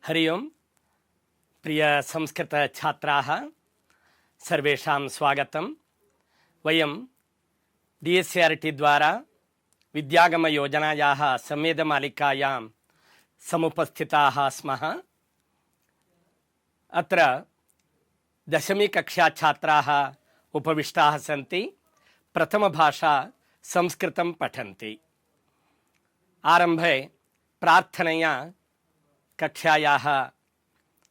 हरि ओम प्रिय संस्कृत छात्राः सर्वेषां स्वागतं। वयं DSCRT द्वारा विद्यागम योजनायाः संवेदमालिकायां समुपस्थिताः स्मः। अत्र दशमी कक्षा छात्राः उपविष्टाः सन्ति। प्रथमभाषा संस्कृतं पठन्ति। आरम्भे प्रार्थनया कक्षायाः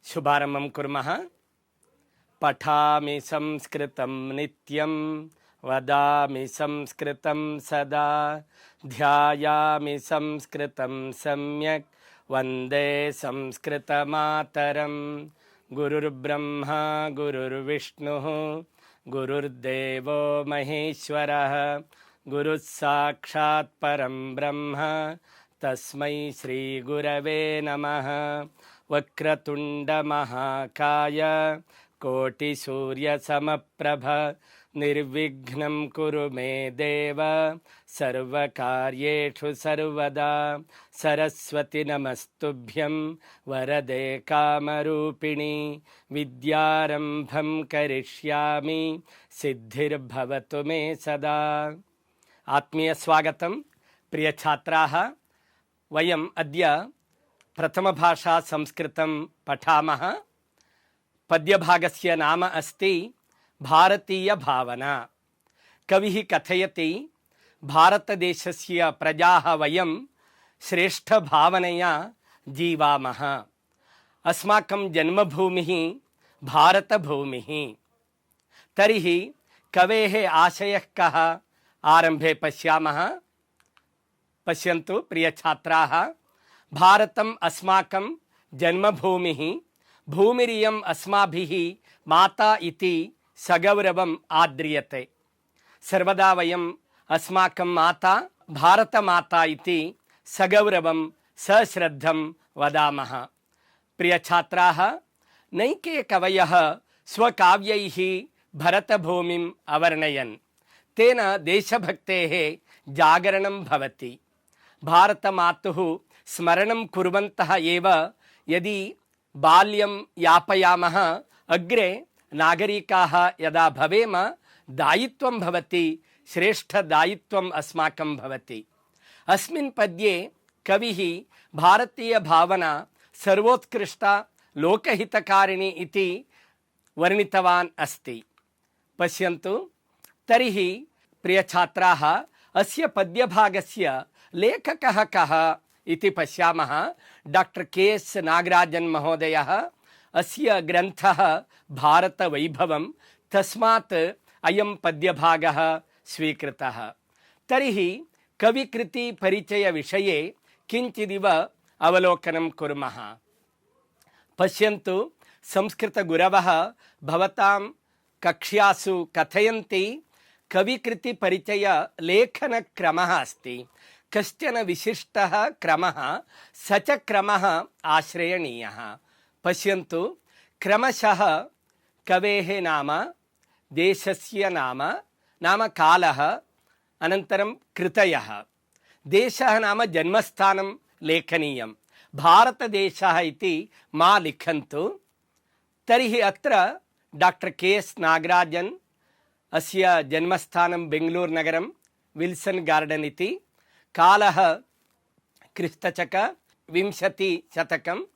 शुभारम्भं कुर्मः। पठामि संस्कृतं नित्यं वदामि संस्कृतं सदा ध्यायामि संस्कृतं सम्यक् वन्दे संस्कृतमातरं। गुरुर्ब्रह्मा गुरुर्विष्णुः गुरुर्देवो महेश्वरः गुरुः साक्षात् परं ब्रह्म तस्मै श्री गुरवे नमः। वक्रतुंड महाकाय कोटिसूर्यसमप्रभ निर्विघ्नं कुरु मे देव सर्वकार्येषु सर्वदा। सरस्वती नमस्तुभ्यं वरदे कामरूपिणी विद्यारंभं करिष्यामि सिद्धिर्भवतु मे सदा। आत्मीय स्वागतं प्रिय छात्राः। वयम् अद्य प्रथमभाषा संस्कृतं पठामः। पद्यभागस्य नाम अस्ति भारतीय भावना। कविः कथयति, भारतदेशस्य प्रजाः वयं श्रेष्ठभावनया जीवामः। अस्माकं जन्मभूमिः भारतभूमिः। तर्हि कवेः आशयः कः? आरम्भे पश्यामः। पश्यन्तु प्रिय छात्राः, भारतम् अस्माकं जन्मभूमिः। भूमिरियम् अस्माभिः माता इति सगौरवम् आद्रियते। सर्वदा वयम् अस्माकं माता भारतमाता इति सगौरवं सश्रद्धं वदामः। प्रिय छात्राः, नैके कवयः स्वकाव्यैः भरतभूमिम् अवर्णयन्। तेन देशभक्तेः जागरणं भवति। भारतमातुः स्मरणं कुर्वन्तः एव यदि बाल्यं यापयामः, अग्रे नागरिकाः यदा भवेम दायित्वं भवति, श्रेष्ठदायित्वम् अस्माकं भवति। अस्मिन् पद्ये कविः भारतीयभावना सर्वोत्कृष्टा लोकहितकारिणी इति वर्णितवान् अस्ति। पश्यन्तु। तर्हि प्रियछात्राः, अस्य पद्यभागस्य लेखकः कः इति पश्यामः। डॉक्टर KS नागराजन् महोदयः। अस्य ग्रन्थः भारतवैभवं, तस्मात् अयं पद्यभागः स्वीकृतः। तर्हि कविकृतिपरिचयविषये किञ्चिदिव अवलोकनं कुर्मः। पश्यन्तु, संस्कृतगुरवः भवतां कक्ष्यासु कथयन्ति कविकृतिपरिचय लेखनक्रमः अस्ति। कश्चन विशिष्टः क्रमः, स च क्रमः आश्रयणीयः। पश्यन्तु, क्रमशः कवेः नाम, देशस्य नाम कालः, अनन्तरं कृतयः। देशः नाम जन्मस्थानं लेखनीयं। भारतदेशः इति मा लिखन्तु। तर्हि अत्र डॉक्टर KS नागराजन्, अस्य जन्मस्थानं बेङ्गलूरुनगरं, विल्सन् गार्डन् इति। कालः क्रिस्तशक 20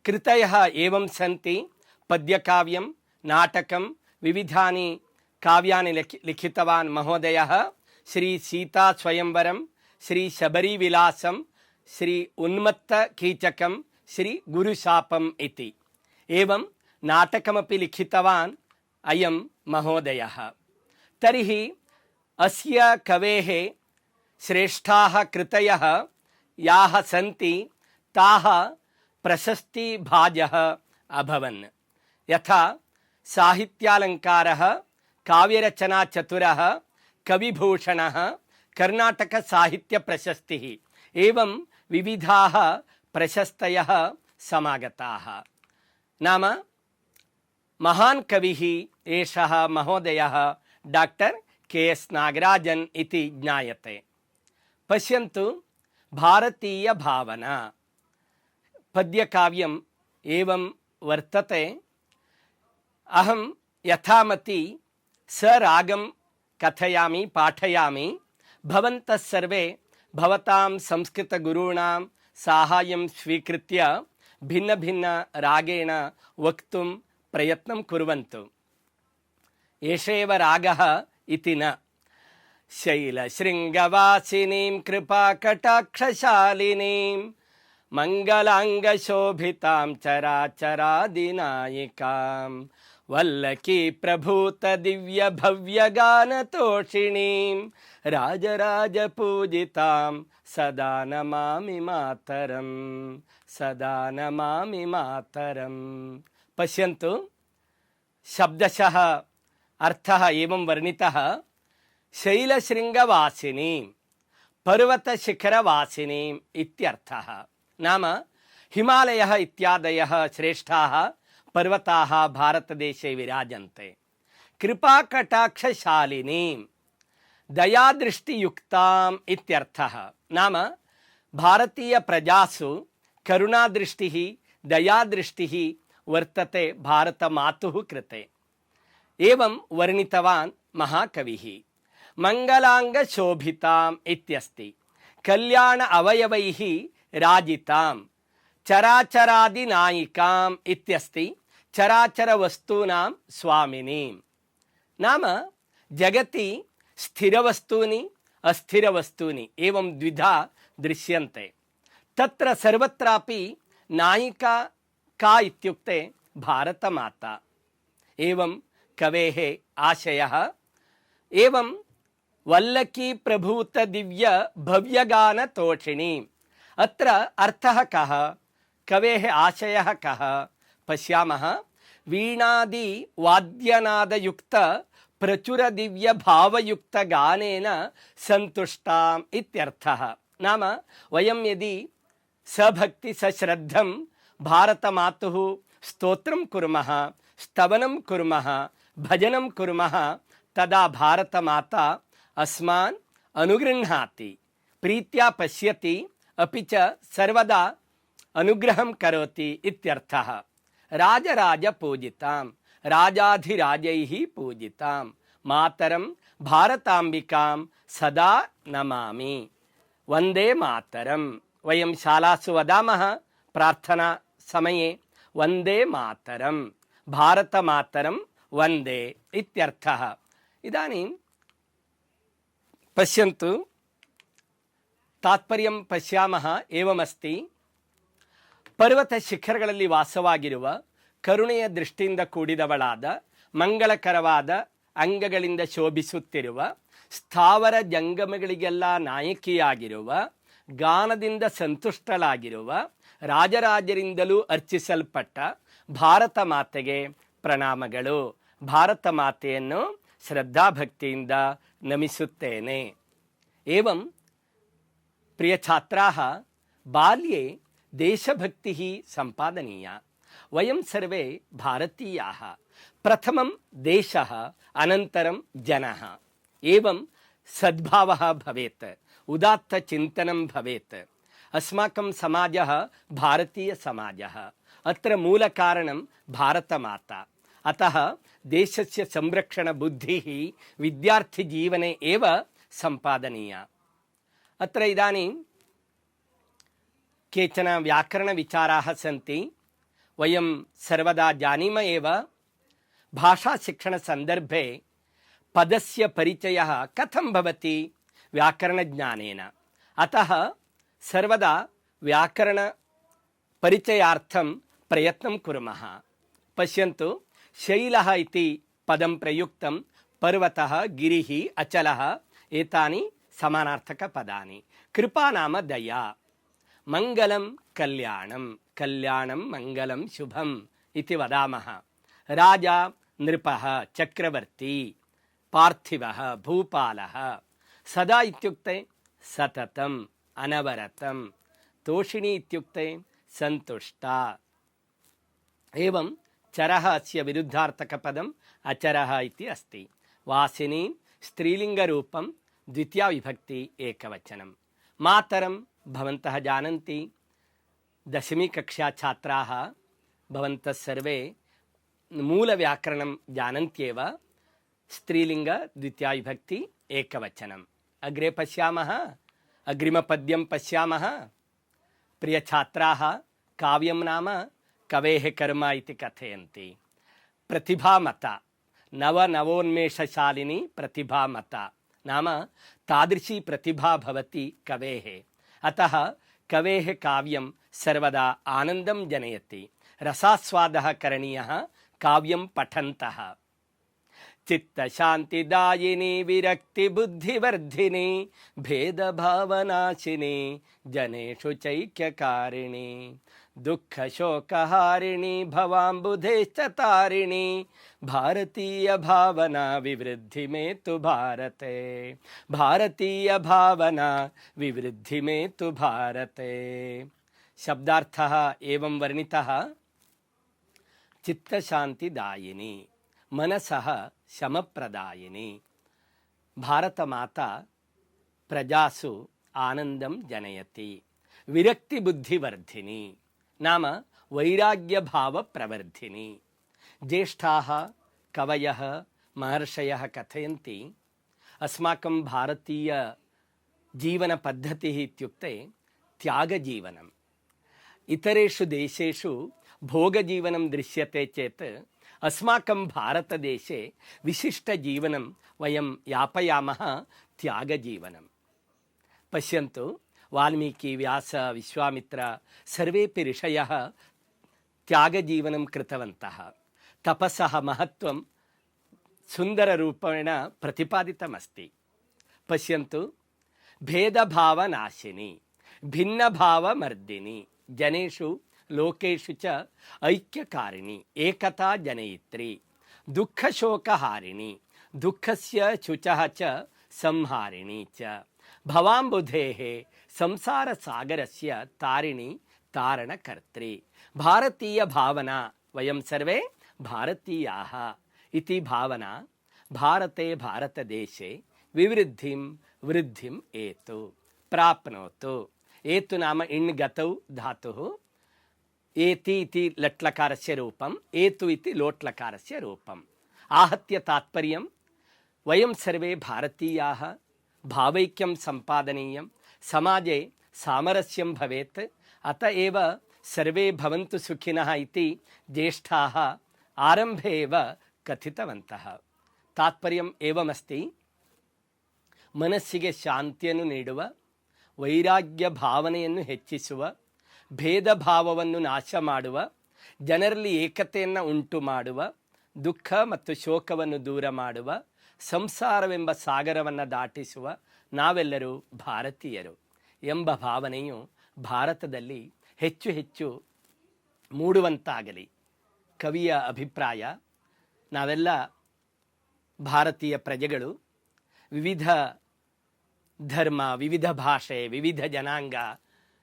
कृतयः एवं सन्ति: पद्यकाव्यं, नाटकं, विविधानि काव्यानि लिखितवान् महोदयः। श्री सीता स्वयंवरं, श्री शबरीविलासं, श्री उन्मत्तकीचकं, श्री गुरुशापम् इति। एवं नाटकमपि लिखितवान् अयं महोदयः। तर्हि अस्य कवेः श्रेष्ठाः कृतयः याः सन्ति ताः प्रशस्तिभाजः अभवन्। यथा साहित्यालङ्कारः, काव्यरचनाचतुरः, कविभूषणः, कर्णाटकसाहित्यप्रशस्तिः, एवं विविधाः प्रशस्तयः समागताः। नाम महान् कविः एषः महोदयः डॉक्टर KS नागराजन् इति ज्ञायते। पश्यन्तु, भारतीय भावना पद्यकाव्यं एवं वर्तते। अहं यथामति सरागं कथयामि, पाठयामि। भवन्तः सर्वे भवतां संस्कृतगुरूणां साहाय्यं स्वीकृत्य भिन्न भिन्न रागेण वक्तुं प्रयत्नं कुर्वन्तु। एष एव रागः इति न। शैलशृङ्गवासिनीं कृपाकटाक्षशालिनीं मङ्गलाङ्गशोभितां चराचरादिनायिकां वल्लकी प्रभूत दिव्य भव्य गानतोषिणीं राजराजपूजितां सदा नमामि मातरं, सदा नमामि मातरं। पश्यन्तु, शब्दशः अर्थः एवं वर्णितः। शैलशृङ्गवासिनीं, पर्वतशिखरवासिनीम् इत्यर्थः। नाम हिमालयः इत्यादयः श्रेष्ठाः पर्वताः भारतदेशे विराजन्ते। कृपाकटाक्षशालिनीं, दयादृष्टियुक्ताम् इत्यर्थः। नाम भारतीयप्रजासु करुणादृष्टिः, दयादृष्टिः वर्तते भारतमातुः कृते। एवं वर्णितवान् महाकविः। मङ्गलाङ्गशोभिताम् इत्यस्ति। कल्याण अवयवैः राजितां। चराचरादिनायिकाम् इत्यस्ति। चराचरवस्तूनां स्वामिनीं। नाम जगति स्थिरवस्तूनि अस्थिरवस्तूनि एवं द्विधा दृश्यन्ते। तत्र सर्वत्रापि नायिका का इत्युक्ते भारतमाता। एवं कवेः आशयः। एवं वल्लकी प्रभूत दिव्य भव्यगान तोषिणी। अत्र अर्थः कः, कवेः आशयः कः पश्यामः। वीणादि वाद्यनादयुक्त प्रचुर दिव्य भावयुक्त गानेन सन्तुष्टाम् इत्यर्थः। नाम वयं यदि सभक्ति सश्रद्धं भारतमातुः स्तोत्रं कुर्मः, स्तवनं कुर्मः, भजनं कुर्मः, तदा भारतमाता अस्मान् अनुगृह्णाति, प्रीत्या पश्यति, अपि च सर्वदा अनुग्रहं करोति इत्यर्थः। राजराज पूजितां, राजाधिराजैः पूजितां मातरं भारताम्बिकां सदा नमामि। वन्दे मातरं। वयं शालासु वदामः प्रार्थना समये वन्दे मातरं, भारतमातरं वन्दे इत्यर्थः। इदानीं पश्यन्तु, ತಾತ್ಪರ್ಯಂ ಪಶ್ಯಾಮಃ ಏವಮಸ್ತಿ. ಪರ್ವತ ಶಿಖರಗಳಲ್ಲಿ ವಾಸವಾಗಿರುವ ಕರುಣೆಯ ದೃಷ್ಟಿಯಿಂದ ಕೂಡಿದವಳಾದ ಮಂಗಳಕರವಾದ ಅಂಗಗಳಿಂದ ಶೋಭಿಸುತ್ತಿರುವ ಸ್ಥಾವರ ಜಂಗಮಗಳಿಗೆಲ್ಲ ನಾಯಕಿಯಾಗಿರುವ ಗಾನದಿಂದ ಸಂತುಷ್ಟಳಾಗಿರುವ ರಾಜರಾಜರಿಂದಲೂ ಅರ್ಚಿಸಲ್ಪಟ್ಟ ಭಾರತ ಮಾತೆಗೆ ಪ್ರಣಾಮಗಳು. ಭಾರತ ಮಾತೆಯನ್ನು ಶ್ರದ್ಧಾಭಕ್ತಿಯಿಂದ ನಮಿಸುತ್ತೇನೆ. ಏವಂ प्रिय छात्राः, बाल्ये देशभक्तिः सम्पादनीया. वयं सर्वे भारतीयाः. प्रथमं देशः, अनन्तरं जनः. एवं सद्भावः भवेत्, उदात्तचिन्तनं भवेत्. अस्माकं समाजः भारतीयसमाजः. अत्र मूलकारणं भारतमाता. अतः देशस्य संरक्षणबुद्धिः विद्यार्थिजीवने एव सम्पादनीया. अत्र इदानीं केचन व्याकरणविचाराः सन्ति. वयं सर्वदा जानीम एव, भाषाशिक्षणसन्दर्भे पदस्य परिचयः कथं भवति व्याकरणज्ञानेन. अतः सर्वदा व्याकरणपरिचयार्थं प्रयत्नं कुर्मः. पश्यन्तु, शैलः इति पदं प्रयुक्तं. पर्वतः, गिरिः, अचलः एतानि समानार्थकपदानि. कृपा नाम दया. मङ्गलं कल्याणं, कल्याणं मङ्गलं शुभम् इति वदामः. राजा नृपः, चक्रवर्ती, पार्थिवः, भूपालः. सदा इत्युक्ते सततम्, अनवरतं. तोषिणी इत्युक्ते सन्तुष्टा. एवं चरः अस्य विरुद्धार्थकपदम् अचरः इति अस्ति. वासिनी स्त्रीलिङ्गरूपं, द्वितीया विभक्ति एकवचनं. मातरं भवन्तः जानन्ति, 10वीं कक्षा छात्राः भवन्तः सर्वे मूलव्याकरणं जानन्त्येव। स्त्रीलिङ्ग द्वितीया विभक्ति एकवचनम्। अग्रे पश्यामः, अग्रिमपद्यं पश्यामः। प्रियछात्राः, काव्यं नाम कवेः कर्म इति कथयन्ति। प्रतिभामता, नवनवोन्मेषशालिनी प्रतिभामता नाम तादृशी प्रतिभा भवति कवेः। अतः कवेः काव्यं सर्वदा आनन्दं जनयति। रसास्वादः करणीयः काव्यं पठन्तः। चित्तशान्तिदायिनी विरक्तिबुद्धिवर्धिनी भेदभावनाशिनी जनेषु चैक्यकारिणी दुःखशोकहारिणी भवाम्बुधेश्च तारिणी भारतीय भावना विवृद्धि में तु भारते भारतीय भावना विवृद्धि में तु भारते। शब्दार्थः एवं वर्णितः। चित्तशान्तिदायिनी मनसः शमप्रदायिनी। भारतमाता प्रजासु आनन्दं जनयति। विरक्तिबुद्धिवर्धिनी नाम वैराग्यभावप्रवर्धिनी। ज्येष्ठाः कवयः महर्षयः कथयन्ति अस्माकं भारतीयजीवनपद्धतिः इत्युक्ते त्यागजीवनम्। इतरेषु देशेषु भोगजीवनं दृश्यते चेत् अस्माकं भारतदेशे विशिष्टजीवनं वयं यापयामः त्यागजीवनं। पश्यन्तु, वाल्मीकि, व्यास, विश्वामित्र सर्वेपि ऋषयः त्यागजीवनं कृतवन्तः। तपसः महत्त्वं सुन्दररूपेण प्रतिपादितमस्ति। पश्यन्तु, भेदभावनाशिनी भिन्नभावमर्दिनी जनेषु लोकेषु च ऐक्यकारिणी एकता जनयित्री दुःखशोकहारिणी दुःखस्य शुचः च संहारिणी च भवाम्बुधेः संसारसागरस्य तारिणी तारणकर्त्री। भारतीय भावना, वयं सर्वे भारतीयाः इति भावना भारते भारतदेशे विवृद्धिं वृद्धिम् एतु प्राप्नोतु। एतु नाम इण् गतौ धातुः। एति इति लट्लकारस्य रूपम्, एतु इति लोट्लकारस्य रूपम्। आहत्य तात्पर्यं वयं सर्वे भारतीयाः, भावैक्यं सम्पादनीयं, समाजे सामरस्यं भवेत्, अत एव सर्वे भवन्तु सुखिनः इति ज्येष्ठाः आरम्भे एव कथितवन्तः। तात्पर्यम् एवमस्ति, ಮನಸ್ಸಿಗೆ ಶಾಂತಿಯನ್ನು ನೀಡುವ, ವೈರಾಗ್ಯ ಭಾವನೆಯನ್ನು ಹೆಚ್ಚಿಸುವ, ಭೇದ ಭಾವವನ್ನು ನಾಶ ಮಾಡುವ, ಜನರಲ್ಲಿ ಏಕತೆಯನ್ನು ಉಂಟು ಮಾಡುವ, ದುಃಖ ಮತ್ತು ಶೋಕವನ್ನು ದೂರ ಮಾಡುವ, ಸಂಸಾರವೆಂಬ ಸಾಗರವನ್ನು ದಾಟಿಸುವ ನಾವೆಲ್ಲರೂ ಭಾರತೀಯರು ಎಂಬ ಭಾವನೆಯು ಭಾರತದಲ್ಲಿ ಹೆಚ್ಚು ಹೆಚ್ಚು ಮೂಡುವಂತಾಗಲಿ ಕವಿಯ ಅಭಿಪ್ರಾಯ. ನಾವೆಲ್ಲ ಭಾರತೀಯ ಪ್ರಜೆಗಳು, ವಿವಿಧ ಧರ್ಮ, ವಿವಿಧ ಭಾಷೆ, ವಿವಿಧ ಜನಾಂಗ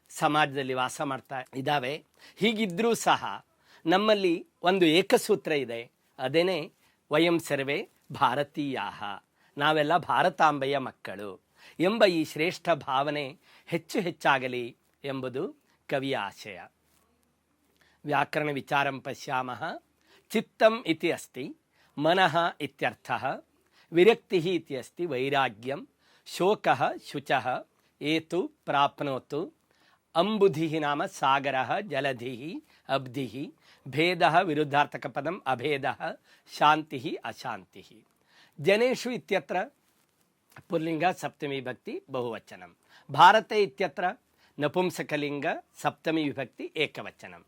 ಸಮಾಜದಲ್ಲಿ ವಾಸ ಮಾಡ್ತಾ ಇದ್ದಾವೆ. ಹೀಗಿದ್ದರೂ ಸಹ ನಮ್ಮಲ್ಲಿ ಒಂದು ಏಕಸೂತ್ರ ಇದೆ, ಅದೇನೇ ವಯಂ ಸರ್ವೇ ಭಾರತೀಯಾಹ, ನಾವೆಲ್ಲ ಭಾರತಾಂಬೆಯ ಮಕ್ಕಳು ಎಂಬ ಈ ಶ್ರೇಷ್ಠ ಭಾವನೆ ಹೆಚ್ಚು ಹೆಚ್ಚಾಗಲಿ ಎಂಬುದು ಕವಿಯ ಆಶಯ. ವ್ಯಾಕರಣ ವಿಚಾರಂ ಪಶ್ಯಾಮಃ. ಚಿತ್ತಂ ಇತಿ ಅಸ್ತಿ ಮನಃ ಇತ್ಯರ್ಥಃ, ವಿರಕ್ತಿಃ ಇತಿ ಅಸ್ತಿ ವೈರಾಗ್ಯಂ, ಶೋಕಃ ಶುಚಃ, ಏತು ಪ್ರಾಪ್ನೋತು, ಅಂಬುಧಿಃ ನಾಮ ಸಾಗರಃ, ಜಲಧಿಃ ಅಬ್ಧಿಃ, ಭೇದಃ ವಿರುದ್ಧಾರ್ಥಕ ಪದಂ ಅಭೇದಃ, ಶಾಂತಿಃ ಅಶಾಂತಿಃ. ಜನೇಷು ಇತ್ಯತ್ರ ಪುಲ್ಲಿಂಗ ಸಪ್ತಮಿ ವಿಭಕ್ತಿ ಬಹುವಚನಂ, ಭಾರತೆ ಇತ್ಯತ್ರ ನಪುಂಸಕಲಿಂಗ ಸಪ್ತಮಿ ವಿಭಕ್ತಿ ಏಕವಚನಂ.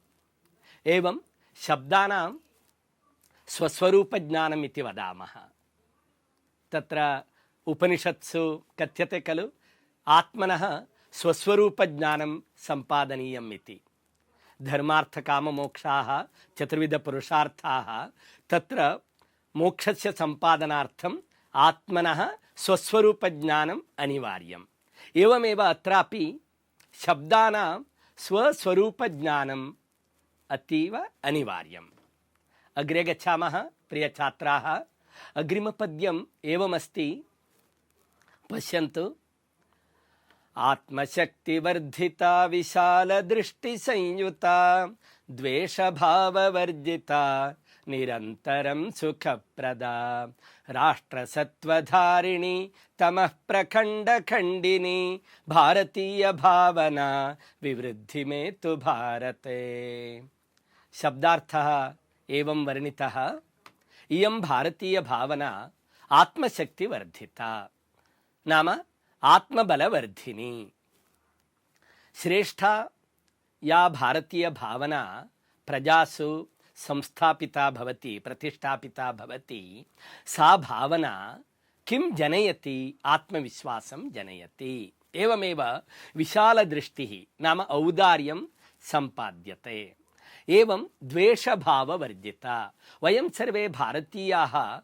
एवं शब्दानां स्वस्वरूपज्ञानम् इति वदामः. तत्र उपनिषत्सु कथ्यते खलु आत्मनः स्वस्वरूपज्ञानं सम्पादनीयम् इति. धर्मार्थकाममोक्षाः चतुर्विधपुरुषार्थाः, तत्र मोक्षस्य सम्पादनार्थम् आत्मनः स्वस्वरूपज्ञानम् अनिवार्यम्. एवमेव अत्रापि शब्दानां स्वस्वरूपज्ञानम् अतीव अनिवार्यम्. अग्रे गच्छामः प्रिय छात्राः. अग्रिमपद्यम् एवमस्ति, पश्यन्तु. ಆತ್ಮಶಕ್ತಿವರ್ಧಿತ ವಿಶಾಲ ದೃಷ್ಟಿ ಸಂಯುತ ದ್ವೇಷಭಾವವರ್ಜಿತ ನಿರಂತರಂ ಸುಖಪ್ರದ ರಾಷ್ಟ್ರಸತ್ವಧಾರಿಣಿ ತಮಃ ಪ್ರಖಂಡ ಖಂಡಿನಿ ಭಾರತೀಯ ಭಾವನಾ ವಿವೃದ್ಧಿ ಮೇತು ಭಾರತೆ. ಶಬ್ದಾರ್ಥಃ ಏವಂ ವರ್ಣಿತಃ. ಇಯಂ ಭಾರತೀಯ ಭಾವನಾ ಆತ್ಮಶಕ್ತಿವರ್ಧಿತ ನಾಮ ಆತ್ಮಬಲವರ್ಧಿನಿ. ಶ್ರೇಷ್ಠ या भारतीय भावना प्रजासु संस्थापिता भवति, प्रतिष्ठापिता भवति, सा भावना किं जनयति? आत्मविश्वासं जनयति. एवमेव विशालदृष्टिः नाम औदार्यं सम्पाद्यते. एवं द्वेषभाववर्जिता. वयं सर्वे भारतीयाः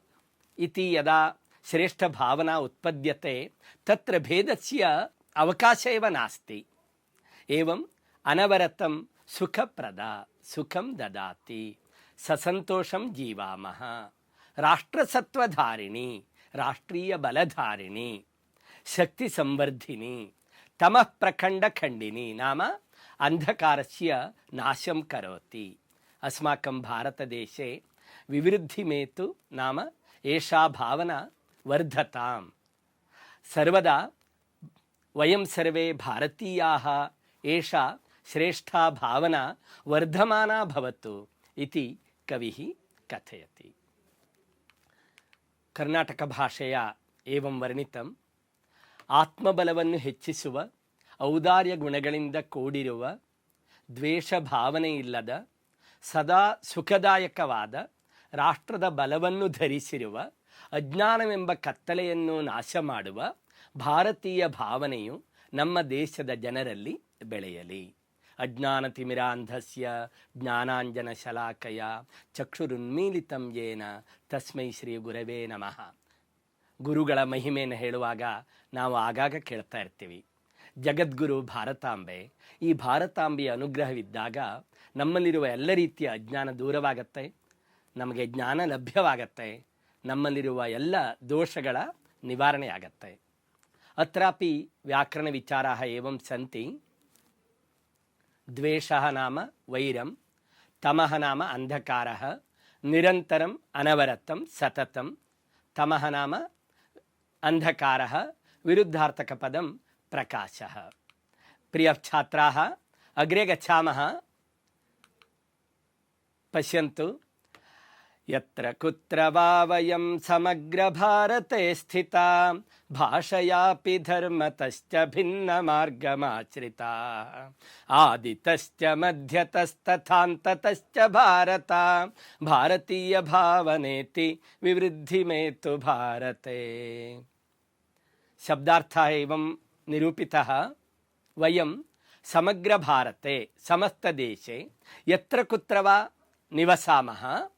इति यदा श्रेष्ठभावना उत्पद्यते तत्र भेदस्य अवकाशः एव नास्ति. एवं अनवरतं सुखप्रदा सुखं ददाति ससंतोषं जीवामः. राष्ट्रसत्वधारिणी राष्ट्रीय बलधारिणी शक्ति संवर्धिनी तमः प्रखंड खंडिनी नाम अंधकारस्य नाशं करोति. अस्माकं भारतदेशे विवृद्धिमेतु नाम एषा भावना वर्धताम्. सर्वदा वयं सर्वे भारतीयाः एषा श्रेष्ठा भावना वर्धमाना भवतु इति कविः कथयति. ಕರ್ನಾಟಕ ಭಾಷೆಯ ಏವಂ ವರ್ಣಿತಂ. ಆತ್ಮಬಲವನ್ನು ಹೆಚ್ಚಿಸುವ ಔದಾರ್ಯ ಗುಣಗಳಿಂದ ಕೂಡಿರುವ ದ್ವೇಷ ಭಾವನೆ ಇಲ್ಲದ ಸದಾ ಸುಖದಾಯಕವಾದ ರಾಷ್ಟ್ರದ ಬಲವನ್ನು ಧರಿಸಿರುವ ಅಜ್ಞಾನವೆಂಬ ಕತ್ತಲೆಯನ್ನು ನಾಶ ಮಾಡುವ ಭಾರತೀಯ ಭಾವನೆಯು ನಮ್ಮ ದೇಶದ ಜನರಲ್ಲಿ ಬೆಳೆಯಲಿ. ಅಜ್ಞಾನತಿಮಿರಾಂಧಸ್ಯ ಜ್ಞಾನಾಂಜನ ಶಲಾಕಯ ಚಕ್ಷುರುನ್ಮೀಲಿತಂ ಯೇನ ತಸ್ಮೈ ಶ್ರೀ ಗುರವೇ ನಮಃ. ಗುರುಗಳ ಮಹಿಮೆಯನ್ನು ಹೇಳುವಾಗ ನಾವು ಆಗಾಗ ಕೇಳ್ತಾ ಇರ್ತೀವಿ, ಜಗದ್ಗುರು ಭಾರತಾಂಬೆ. ಈ ಭಾರತಾಂಬೆಯ ಅನುಗ್ರಹವಿದ್ದಾಗ ನಮ್ಮಲ್ಲಿರುವ ಎಲ್ಲ ರೀತಿಯ ಅಜ್ಞಾನ ದೂರವಾಗತ್ತೆ, ನಮಗೆ ಜ್ಞಾನ ಲಭ್ಯವಾಗತ್ತೆ, ನಮ್ಮಲ್ಲಿರುವ ಎಲ್ಲ ದೋಷಗಳ ನಿವಾರಣೆ ಆಗತ್ತೆ. ಅತ್ರಾಪಿ ವ್ಯಾಕರಣ ವಿಚಾರಾः एवं सन्ति. द्वेषः नाम वैरं, तमः नाम अंधकारः, निरन्तरम् अनवरतं सततं. तमः नाम अंधकारः, विरुद्धार्थकपदं प्रकाशः. प्रियछात्राः अग्रे गच्छामः. पश्यन्तु, यत्र कुत्र वा वयं समग्र भारते स्थिता भाषयापि धर्मतश्च भिन्नमार्गमाश्रिता आदितश्च मध्यतस्तथान्ततश्च भारत भारतीय भावनेति विवृद्धि मेतु भारते. शब्दार्थः एवं निरूपितः. वयं समग्र भारते समस्तदेशे यत्र कुत्र वा निवसामः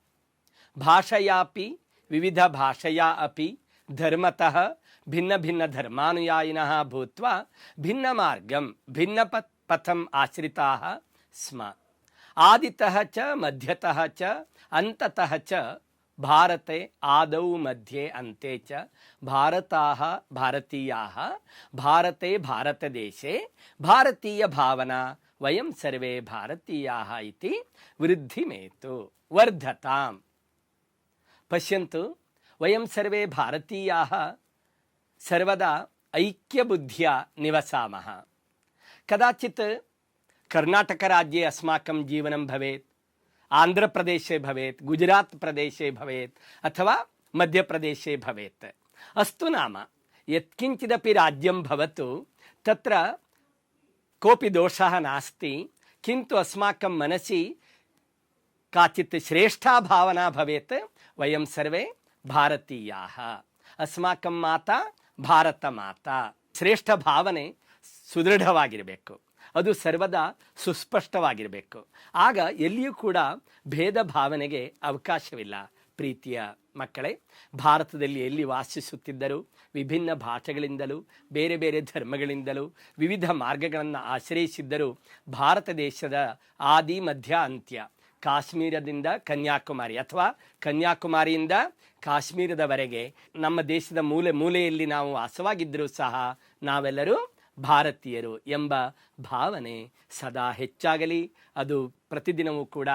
भाषयापि विविध भाषया अपि धर्मतः भिन्न भिन्न धर्मानुयायिनः भूत्वा भिन्न मार्गं भिन्न पथम् आश्रिताः स्म. आदितः च मध्यतः च अन्ततः च भारते आदौ मध्ये अन्ते च भारताः भारतीयाः भारते भारतदेशे भारतीय भावना वयं सर्वे भारतीयाः इति वृद्धिमेतु वर्धताम्. पश्यन्तु, वयं सर्वे भारतीयाः सर्वदा ऐक्यबुद्ध्या निवसामः. कदाचित् कर्नाटकराज्ये अस्माकं जीवनं भवेत्, आन्ध्रप्रदेशे भवेत्, गुजरात् प्रदेशे भवेत् अथवा मध्यप्रदेशे भवेत्. अस्तु नाम, यत्किञ्चिदपि राज्यं भवतु, तत्र कोऽपि दोषः नास्ति. किन्तु अस्माकं मनसि काचित् श्रेष्ठा भावना भवेत्. वयं सर्वे भारतीयाः, अस्माकं माता ಭಾರತ ಮಾತಾ. ಶ್ರೇಷ್ಠ ಭಾವನೆ ಸುದೃಢವಾಗಿರಬೇಕು, ಅದು ಸರ್ವದಾ ಸುಸ್ಪಷ್ಟವಾಗಿರಬೇಕು. ಆಗ ಎಲ್ಲಿಯೂ ಕೂಡ ಭೇದ ಭಾವನೆಗೆ ಅವಕಾಶವಿಲ್ಲ. ಪ್ರೀತಿಯ ಮಕ್ಕಳೇ, ಭಾರತದಲ್ಲಿ ಎಲ್ಲಿ ವಾಸಿಸುತ್ತಿದ್ದರೂ ವಿಭಿನ್ನ ಭಾಷೆಗಳಿಂದಲೂ ಬೇರೆ ಬೇರೆ ಧರ್ಮಗಳಿಂದಲೂ ವಿವಿಧ ಮಾರ್ಗಗಳನ್ನು ಆಶ್ರಯಿಸಿದ್ದರೂ ಭಾರತ ದೇಶದ ಆದಿ ಮಧ್ಯ ಅಂತ್ಯ ಕಾಶ್ಮೀರದಿಂದ ಕನ್ಯಾಕುಮಾರಿ ಅಥವಾ ಕನ್ಯಾಕುಮಾರಿಯಿಂದ ಕಾಶ್ಮೀರದವರೆಗೆ ನಮ್ಮ ದೇಶದ ಮೂಲೆ ಮೂಲೆಯಲ್ಲಿ ನಾವು ವಾಸವಾಗಿದ್ದರೂ ಸಹ ನಾವೆಲ್ಲರೂ ಭಾರತೀಯರು ಎಂಬ ಭಾವನೆ ಸದಾ ಹೆಚ್ಚಾಗಲಿ, ಅದು ಪ್ರತಿದಿನವೂ ಕೂಡ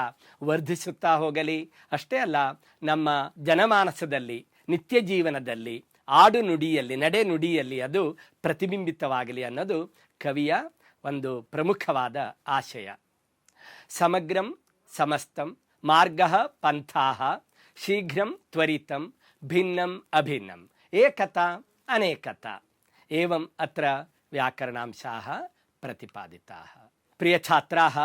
ವರ್ಧಿಸುತ್ತಾ ಹೋಗಲಿ. ಅಷ್ಟೇ ಅಲ್ಲ, ನಮ್ಮ ಜನಮಾನಸದಲ್ಲಿ, ನಿತ್ಯ ಜೀವನದಲ್ಲಿ, ಆಡು ನುಡಿಯಲ್ಲಿ, ನಡೆ ನುಡಿಯಲ್ಲಿ ಅದು ಪ್ರತಿಬಿಂಬಿತವಾಗಲಿ ಅನ್ನೋದು ಕವಿಯ ಒಂದು ಪ್ರಮುಖವಾದ ಆಶಯ. ಸಮಗ್ರಂ ಸಮಸ್ತಂ ಮಾರ್ಗಃ ಪಂಥಾಃ ಶೀಘ್ರಂ ತ್ವರಿತಂ ಭಿನ್ನಂ ಅಭಿನ್ನಂ ಏಕತಾ ಅನೇಕತಾ ಏವಂ ಅತ್ರ ವ್ಯಾಕರಣಾಂಶಾಃ प्रतिपादिताः. प्रियछात्राः,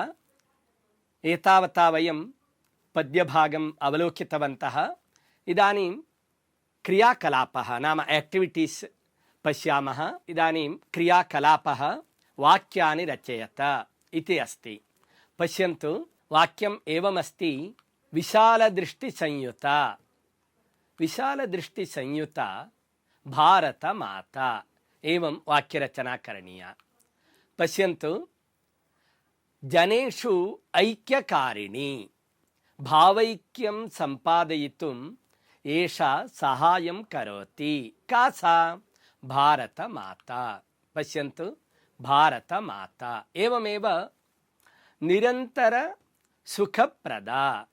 एतावता वयं पद्यभागम् अवलोकितवन्तः. इदानीं क्रियाकलापः नाम एक्टिविटीस् पश्यामः. इदानीं क्रियाकलापः वाक्यानि रचयत इति अस्ति. पश्यन्तु, वाक्यम् एवमस्ति: विशालदृष्टिसंयुता. विशालदृष्टिसंयुता भारतमाता. एवं वाक्यरचना करणीया. पश्यन्तु, जनेषु ऐक्यकारिणी. भावैक्यं सम्पादयितुम् एषा सहायं करोति. का सा? भारतमाता. पश्यन्तु, भारतमाता. एवमेव निरन्तर सुखप्रदा,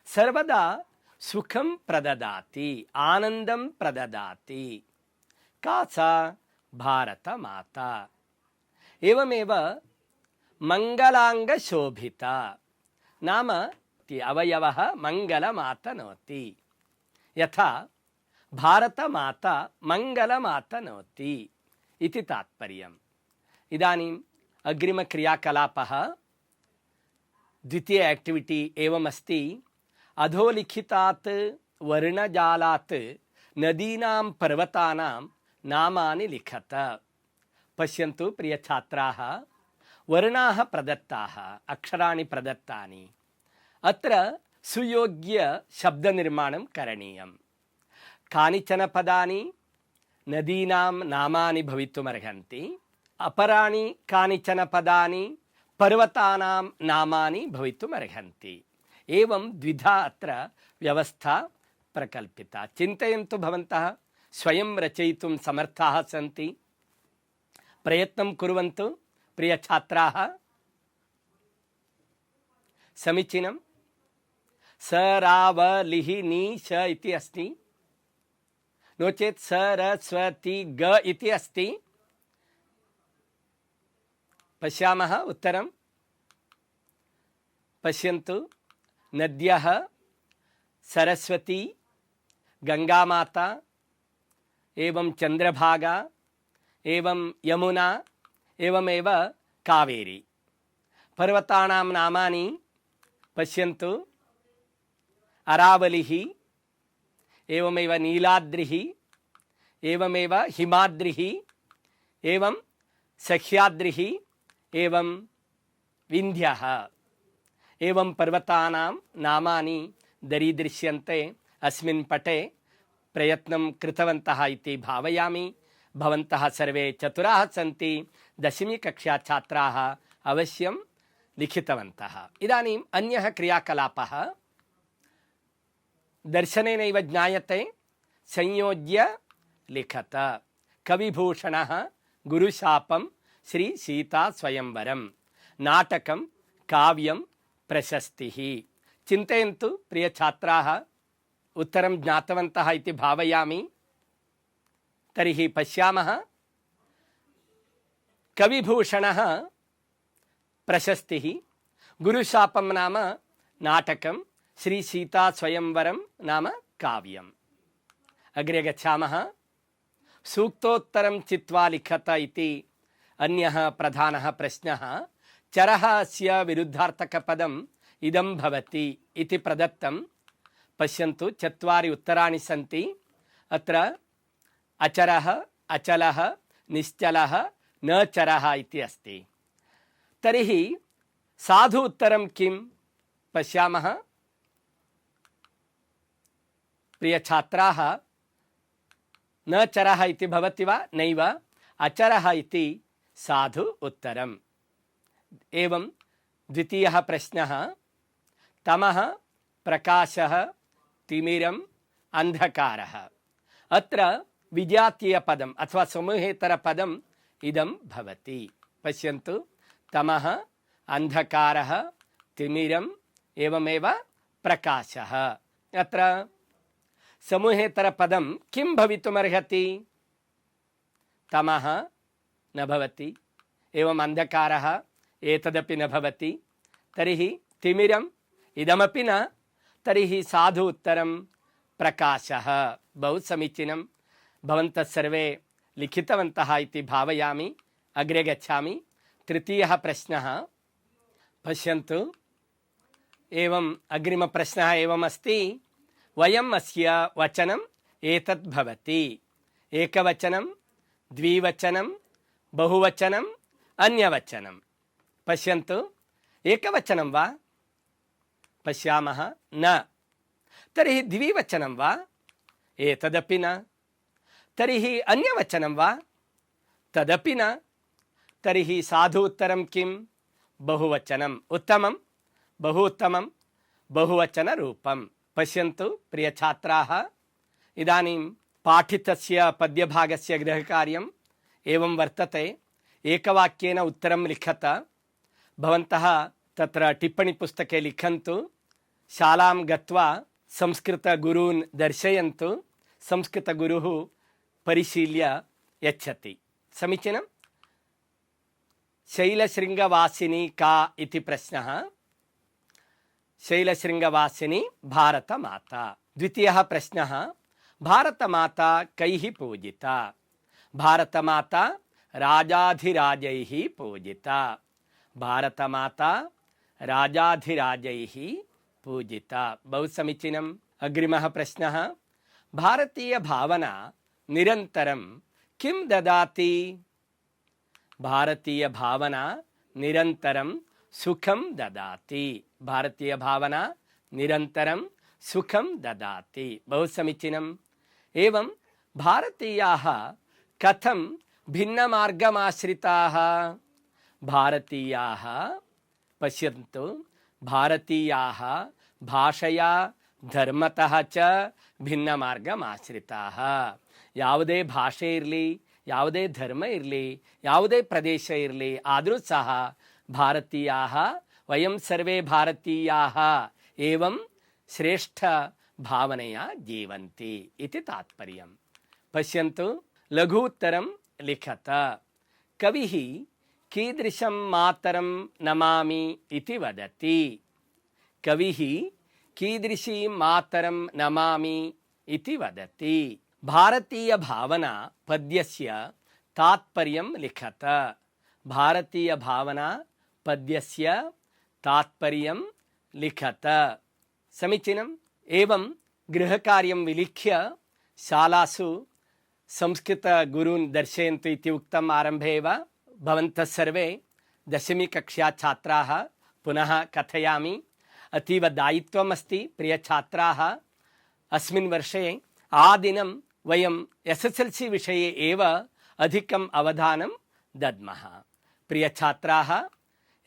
सर्वदा सुखं प्रददाति, आनन्दं प्रददाति. का सा? भारतमाता. एवमेव मङ्गलाङ्गशोभिता, नाम अवयवः मङ्गलमातनोति. यथा भारतमाता मङ्गलमातनोति इति तात्पर्यम्. इदानीम् अग्रिमक्रियाकलापः, द्वितीय एक्टिविटी एवमस्ति: अधोलिखितात् वर्णजालात् नदीनां पर्वतानां नामानि लिखत. पश्यन्तु प्रियछात्राः, वर्णाः प्रदत्ताः, अक्षराणि प्रदत्तानि. अत्र सुयोग्य शब्दनिर्माणं करणीयं. कानिचन पदानि नदीनां नामानि भवितुमर्हन्ति, अपराणि कानिचन पदानि पर्वतानां नामानि भवितुमर्हन्ति. एवं द्विधा अत्र व्यवस्था प्रकल्पिता. चिन्तयन्तु, भवन्तः स्वयं रचयितुं समर्थाः सन्ति. प्रयत्नं कुर्वन्तु प्रियछात्राः. समीचीनं. सरावलिः नी श इति अस्ति, नो चेत् सरस्वती ग इति अस्ति. पश्यामः उत्तरं. पश्यन्तु, नद्यः सरस्वती, गंगामाता, एवं चंद्रभागा, एवं यमुना, एवमेव कावेरी. पर्वतानां नामानि पश्यन्तु: अरावलिः, एवमेव नीलाद्रिः, एवमेव हिमाद्रिः, एवं सह्याद्रिः, एवं विन्ध्यः. एवं पर्वतानां नामानि दरीदृश्यन्ते. अस्मिन् पटे प्रयत्नं कृतवन्तः इति भावयामि. भवन्तः सर्वे चतुराः सन्ति. दशमी कक्षा छात्राः अवश्यं लिखितवन्तः. इदानीम् अन्यः क्रियाकलापः दर्शनेनैव ज्ञायते. संयोज्य लिखत. कविभूषणः गुरुशापं श्री सीता स्वयंवरं. नाटकं काव्यं प्रशस्तिः. चिन्तयन्तु प्रियछात्राः, उत्तरं ज्ञातवन्तः इति भावयामि. तर्हि पश्यामः. कविभूषणः प्रशस्तिः, गुरुशापं नाम नाटकं, श्री सीता स्वयंवरं नाम काव्यम्. अग्रे गच्छामः. सूक्तोत्तरं चित्वा लिखत इति अन्यः प्रधानः प्रश्नः. चरः अस्य विरुद्धार्थकपदम् इदं भवति इति प्रदत्तं. पश्यन्तु, चत्वारि उत्तराणि सन्ति. अत्र अचरः, अचलः, निश्चलः, न चरः इति अस्ति. तर्हि साधु उत्तरं किं? पश्यामः. प्रियछात्राः, न चरः इति भवति वा? नैव. अचरः इति साधु उत्तरम्. एवं द्वितीयः प्रश्नः. तमः, प्रकाशः, तिमिरम्, अन्धकारः. अत्र विजातीयपदम् अथवा समूहेतर पदम् इदं भवति। पश्यन्तु, तमः, अन्धकारः, तिमिरम्, एवमेव प्रकाशः। अत्र समूहेतरपदं किं भवितुमर्हति? तमः न भवति, एवम् अन्धकारः एतदपि न भवति, तर्हि तिमिरम् इदमपि न, तर्हि साधु उत्तरं प्रकाशः। बहु समीचीनं, भवन्तः सर्वे लिखितवन्तः इति भावयामि। अग्रे गच्छामि। तृतीयः प्रश्नः पश्यन्तु। एवम् अग्रिमप्रश्नः एवमस्ति, वयम् अस्य वचनम् एतत् भवति। एकवचनं, द्विवचनं, बहुवचनं, अन्यवचनं। पश्यन्तु, एकवचनं वा? पश्यामः, न। तर्हि द्विवचनं वा? एतदपि न। तर्हि अन्यवचनं वा? तदपि न। तर्हि साधु उत्तरं किं? बहुवचनम्। उत्तमं, बहु उत्तमं, बहुवचनरूपं। पश्यन्तु प्रियछात्राः, इदानीं पाठितस्य पद्यभागस्य गृहकार्यम् एवं वर्तते। एकवाक्येन उत्तरं लिखत। भवन्तः तत्र टिप्पणीपुस्तके लिखन्तु। शालां गत्वा संस्कृतगुरून् दर्शयन्तु। संस्कृतगुरुः परिशील्य यच्छति। समीचीनं। शैलशृङ्गवासिनी का इति प्रश्नः। शैलशृङ्गवासिनी भारतमाता। द्वितीयः प्रश्नः, भारतमाता कैः पूजिता? भारतमाता राजाधिराजैः पूजिता। भारतमाता राजाधिराजैः पूजिता। बहु समीचीनम्। अग्रिमः प्रश्नः, भारतीयभावना निरन्तरं किं ददाति? भारतीयभावना निरन्तरं सुखं ददाति। भारतीयभावना निरन्तरं सुखं ददाति। बहु समीचीनम्। एवं भारतीयाः कथं भिन्नमार्गमाश्रिताः? भारतीयाः, पश्यन्तु, भारतीयाः भाषया ಧರ್ಮತಃ ಚ ಭಿನ್ನ ಮಾರ್ಗಮಾಶ್ರಿತಾಃ. ಯಾವುದೇ ಭಾಷೆ ಇರಲಿ, ಯಾವುದೇ ಧರ್ಮ ಇರಲಿ, ಯಾವುದೇ ಪ್ರದೇಶ ಇರಲಿ, ಆದರೂ ಸಹ ಭಾರತೀಯಾಃ ವಯಂ ಸರ್ವೇ ಭಾರತೀಯಾಃ ಏವಂ ಶ್ರೇಷ್ಠ ಭಾವನೆಯ ಜೀವಂತಿ ಇತಿ ತಾತ್ಪರ್ಯಂ. ಪಶ್ಯಂತು, ಲಘೂತ್ತರಂ ಲಿಖತ. ಕವಿಃ ಕೀದೃಶಂ ಮಾತರಂ ನಮಾಮಿ ಇತಿ ವದತಿ. ಕವಿಃ कीदृशी मातरं नमामि इति वदति. भारतीय भावना पद्यस्य तात्पर्यं लिखत. भारतीय भावना पद्यस्य तात्पर्यं लिखत. समीचीनम्. एवं गृहकार्यं विलिख्य शालासु संस्कृतगुरून् दर्शयन्तु इति उक्तम् आरम्भे एव. भवन्तः सर्वे 10वीं कक्षा छात्राः. पुनः कथयामि, अतीव दायित्वम् अस्ति प्रियछात्राः. अस्मिन् वर्षे आदिनं वयं SSLC विषये एव अधिकम् अवधानं दद्मः. प्रियछात्राः,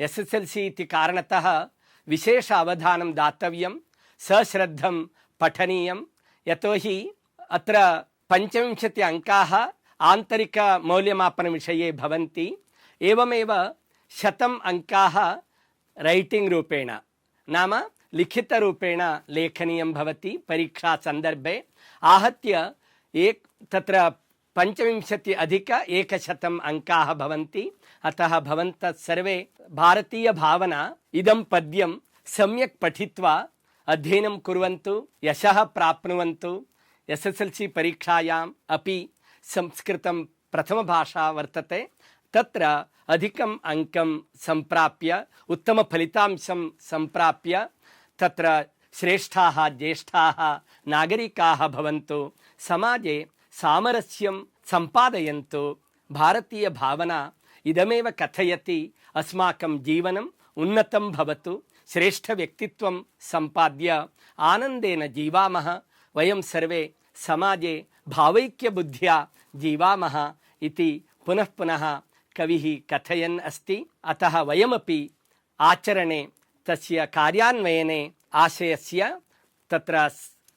SSLC इति कारणतः विशेष अवधानं दातव्यं, सश्रद्धं पठनीयं. यतोहि अत्र 25 अङ्काः आन्तरिकमौल्यमापनविषये भवन्ति. एवमेव 100 अङ्काः रैटिङ्ग् रूपेण, नाम लिखितरूपेण लेखनीयं भवति. परीक्षा सन्दर्भे आहत्य तत्र 25 अधिक 100 अङ्काः भवन्ति. अतः भवन्तः सर्वे भारतीयभावना इदं पद्यं सम्यक् पठित्वा अध्ययनं कुर्वन्तु, यशः प्राप्नुवन्तु. SSLC परीक्षायाम् अपि संस्कृतं प्रथमभाषा वर्तते. तत्र अधिकम् अङ्कं सम्प्राप्य, उत्तमफलितांशं सम्प्राप्य तत्र श्रेष्ठाः ज्येष्ठाः नागरिकाः भवन्तु, समाजे सामरस्यं सम्पादयन्तु. भारतीयभावना इदमेव कथयति, अस्माकं जीवनम् उन्नतं भवतु, श्रेष्ठव्यक्तित्वं सम्पाद्य आनन्देन जीवामः. वयं सर्वे समाजे भावैक्यबुद्ध्या जीवामः इति पुनः पुनः कविः कथयन् अस्ति. अतः वयमपि आचरणे तस्य कार्यान्वयने आशयस्य तत्र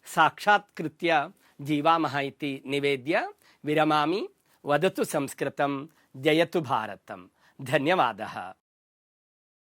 साक्षात्कृत्य जीवामः इति निवेद्य विरमामि. वदतु संस्कृतं, जयतु भारतम। धन्यवादः।